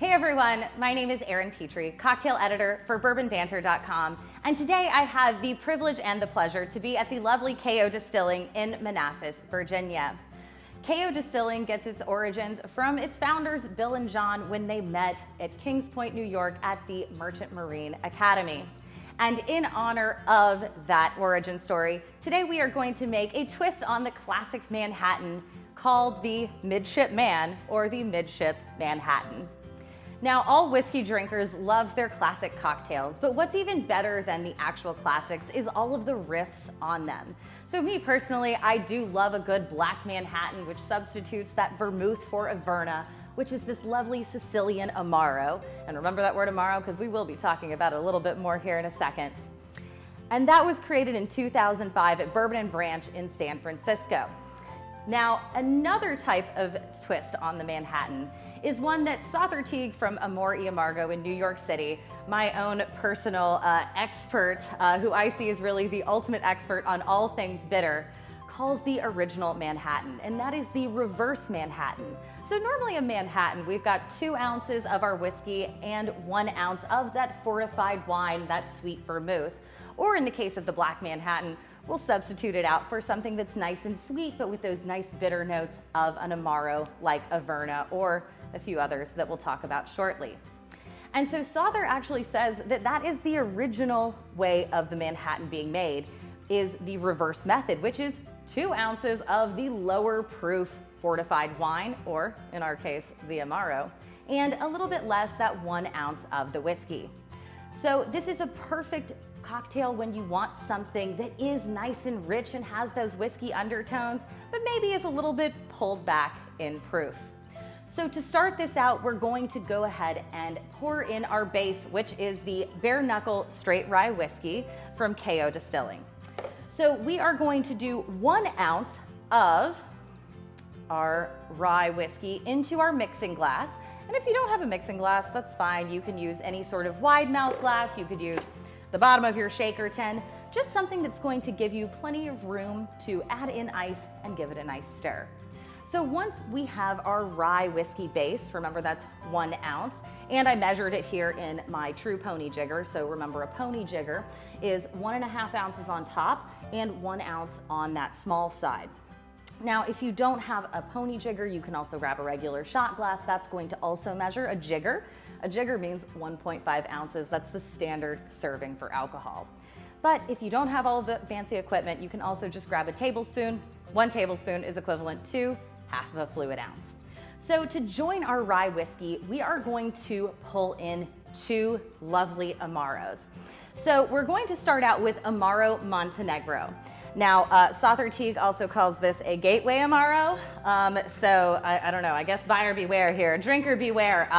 Hey everyone, my name is Erin Petrie, cocktail editor for BourbonBanter.com, and today I have the privilege and the pleasure to be at the lovely KO Distilling in Manassas, Virginia. KO Distilling gets its origins from its founders, Bill and John, when they met at Kings Point, New York at the Merchant Marine Academy. And in honor of that origin story, today we are going to make a twist on the classic Manhattan called the MidshipMan, or the Midship Manhattan. Now, all whiskey drinkers love their classic cocktails, but what's even better than the actual classics is all of the riffs on them. So me personally, I do love a good black Manhattan, which substitutes that vermouth for Averna, which is this lovely Sicilian Amaro. And remember that word Amaro, because we will be talking about it a little bit more here in a second. And that was created in 2005 at Bourbon Branch in San Francisco. Now, another type of twist on the Manhattan is one that Sother Teague from Amaro Montenegro in New York City, my own personal expert, who I see is really the ultimate expert on all things bitter, calls the original Manhattan, and that is the reverse Manhattan. So normally a Manhattan, we've got 2 ounces of our whiskey and 1 ounce of that fortified wine, that sweet vermouth. Or in the case of the black Manhattan, we'll substitute it out for something that's nice and sweet, but with those nice bitter notes of an Amaro like Averna or a few others that we'll talk about shortly. And so Sother actually says that that is the original way of the Manhattan being made, is the reverse method, which is 2 ounces of the lower proof fortified wine, or in our case, the Amaro, and a little bit less, that 1 ounce of the whiskey. So this is a perfect cocktail when you want something that is nice and rich and has those whiskey undertones, but maybe is a little bit pulled back in proof. So to start this out, we're going to go ahead and pour in our base, which is the Bare Knuckle Straight Rye Whiskey from KO Distilling. So we are going to do 1 ounce of our rye whiskey into our mixing glass. And if you don't have a mixing glass, that's fine. You can use any sort of wide mouth glass. You could use the bottom of your shaker tin, just something that's going to give you plenty of room to add in ice and give it a nice stir. So once we have our rye whiskey base, remember that's 1 ounce, and I measured it here in my true pony jigger. So remember, a pony jigger is 1.5 ounces on top and 1 ounce on that small side. Now, if you don't have a pony jigger, you can also grab a regular shot glass. That's going to also measure a jigger. A jigger means 1.5 ounces. That's the standard serving for alcohol. But if you don't have all of the fancy equipment, you can also just grab a tablespoon. 1 tablespoon is equivalent to half of a fluid ounce. So to join our rye whiskey, we are going to pull in 2 lovely Amaros. So we're going to start out with Amaro Montenegro. Now, Sother Teague also calls this a gateway Amaro. So I don't know, I guess buyer beware here, drinker beware.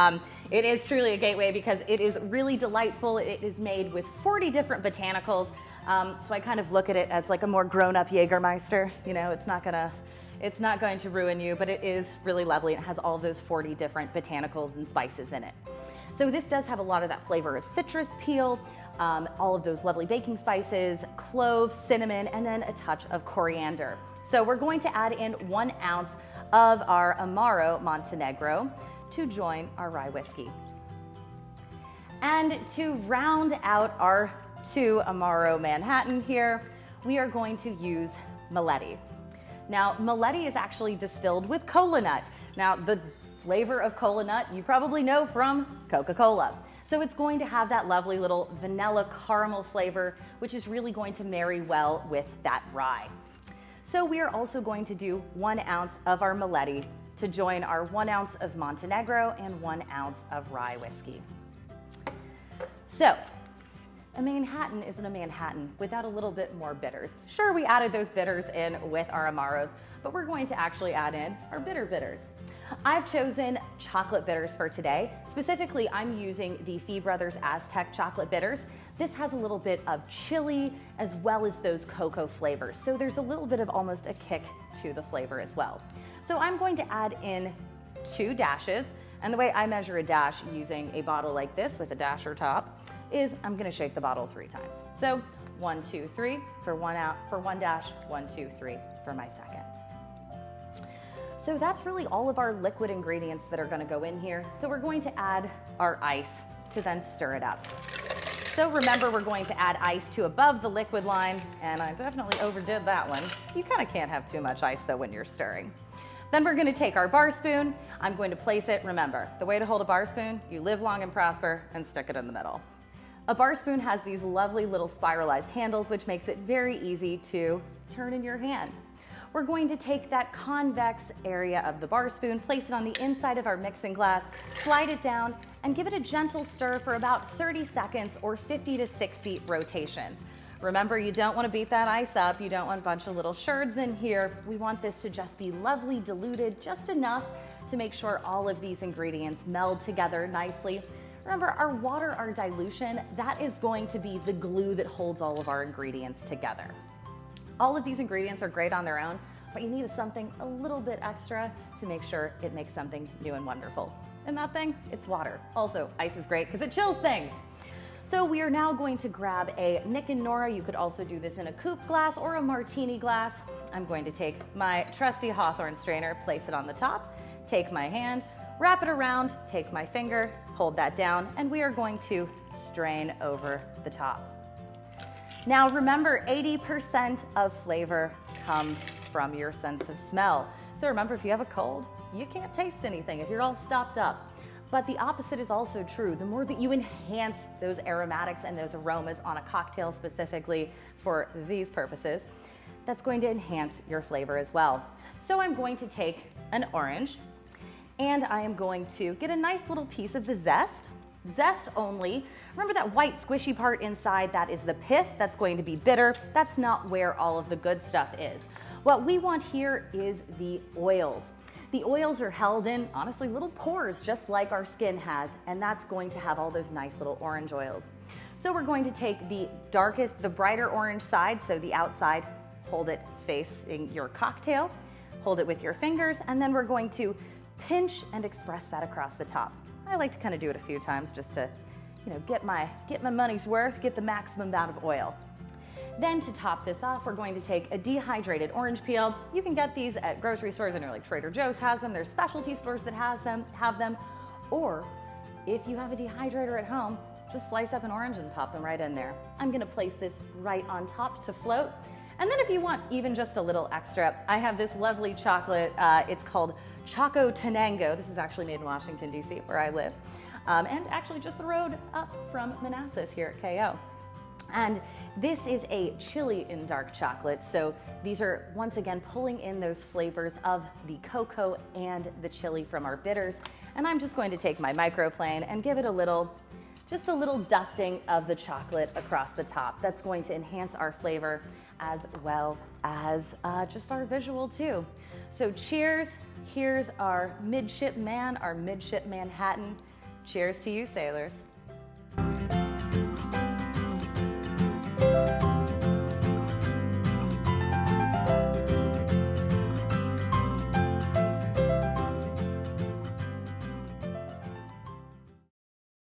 It is truly a gateway because it is really delightful. It is made with 40 different botanicals. So I kind of look at it as like a more grown-up Jägermeister. You know, it's not going to ruin you, but it is really lovely. It has all those 40 different botanicals and spices in it. So this does have a lot of that flavor of citrus peel, all of those lovely baking spices, cloves, cinnamon, and then a touch of coriander. So we're going to add in 1 ounce of our Amaro Montenegro to join our rye whiskey. And to round out our 2 Amaro Manhattan here, we are going to use Meletti. Now, Meletti is actually distilled with cola nut. Now, the flavor of cola nut you probably know from Coca-Cola. So it's going to have that lovely little vanilla caramel flavor, which is really going to marry well with that rye. So we are also going to do 1 ounce of our Meletti to join our 1 ounce of Montenegro and 1 ounce of rye whiskey. So a Manhattan isn't a Manhattan without a little bit more bitters. Sure, we added those bitters in with our Amaros, but we're going to actually add in our bitters. I've chosen chocolate bitters for today. Specifically, I'm using the Fee Brothers Aztec chocolate bitters. This has a little bit of chili as well as those cocoa flavors. So there's a little bit of almost a kick to the flavor as well. So I'm going to add in 2 dashes. And the way I measure a dash using a bottle like this with a dasher top is I'm going to shake the bottle 3 times. So 1, 2, 3 for 1 dash, 1, 2, 3 for my second. So that's really all of our liquid ingredients that are gonna go in here. So we're going to add our ice to then stir it up. So remember, we're going to add ice to above the liquid line, and I definitely overdid that one. You kind of can't have too much ice though when you're stirring. Then we're gonna take our bar spoon. I'm going to place it, remember, the way to hold a bar spoon, you live long and prosper and stick it in the middle. A bar spoon has these lovely little spiralized handles, which makes it very easy to turn in your hand. We're going to take that convex area of the bar spoon, place it on the inside of our mixing glass, slide it down, and give it a gentle stir for about 30 seconds or 50 to 60 rotations. Remember, you don't want to beat that ice up. You don't want a bunch of little sherds in here. We want this to just be lovely diluted, just enough to make sure all of these ingredients meld together nicely. Remember, our water, our dilution, that is going to be the glue that holds all of our ingredients together. All of these ingredients are great on their own, but you need something a little bit extra to make sure it makes something new and wonderful. And that thing, it's water. Also, ice is great because it chills things. So we are now going to grab a Nick and Nora. You could also do this in a coupe glass or a martini glass. I'm going to take my trusty Hawthorne strainer, place it on the top, take my hand, wrap it around, take my finger, hold that down, and we are going to strain over the top. Now remember, 80% of flavor comes from your sense of smell. So remember, if you have a cold, you can't taste anything if you're all stopped up. But the opposite is also true. The more that you enhance those aromatics and those aromas on a cocktail specifically for these purposes, that's going to enhance your flavor as well. So I'm going to take an orange and I am going to get a nice little piece of the zest. Zest only. Remember that white squishy part inside, that is the pith, that's going to be bitter. That's not where all of the good stuff is. What we want here is the oils. The oils are held in, honestly, little pores just like our skin has, and that's going to have all those nice little orange oils. So we're going to take the darkest, the brighter orange side, so the outside, hold it facing your cocktail, hold it with your fingers, and then we're going to pinch and express that across the top. I like to kind of do it a few times just to, get my money's worth, get the maximum amount of oil. Then to top this off, we're going to take a dehydrated orange peel. You can get these at grocery stores. I know like Trader Joe's has them. There's specialty stores that have them. Or if you have a dehydrator at home, just slice up an orange and pop them right in there. I'm gonna place this right on top to float. And then if you want even just a little extra, I have this lovely chocolate. It's called Choco Tango. This is actually made in Washington, D.C., where I live. And actually just the road up from Manassas here at KO. And this is a chili in dark chocolate. So these are, once again, pulling in those flavors of the cocoa and the chili from our bitters. And I'm just going to take my microplane and give it just a little dusting of the chocolate across the top. That's going to enhance our flavor as well as just our visual too. So cheers. Here's our Midshipman, our Midship Manhattan. Cheers to you, sailors.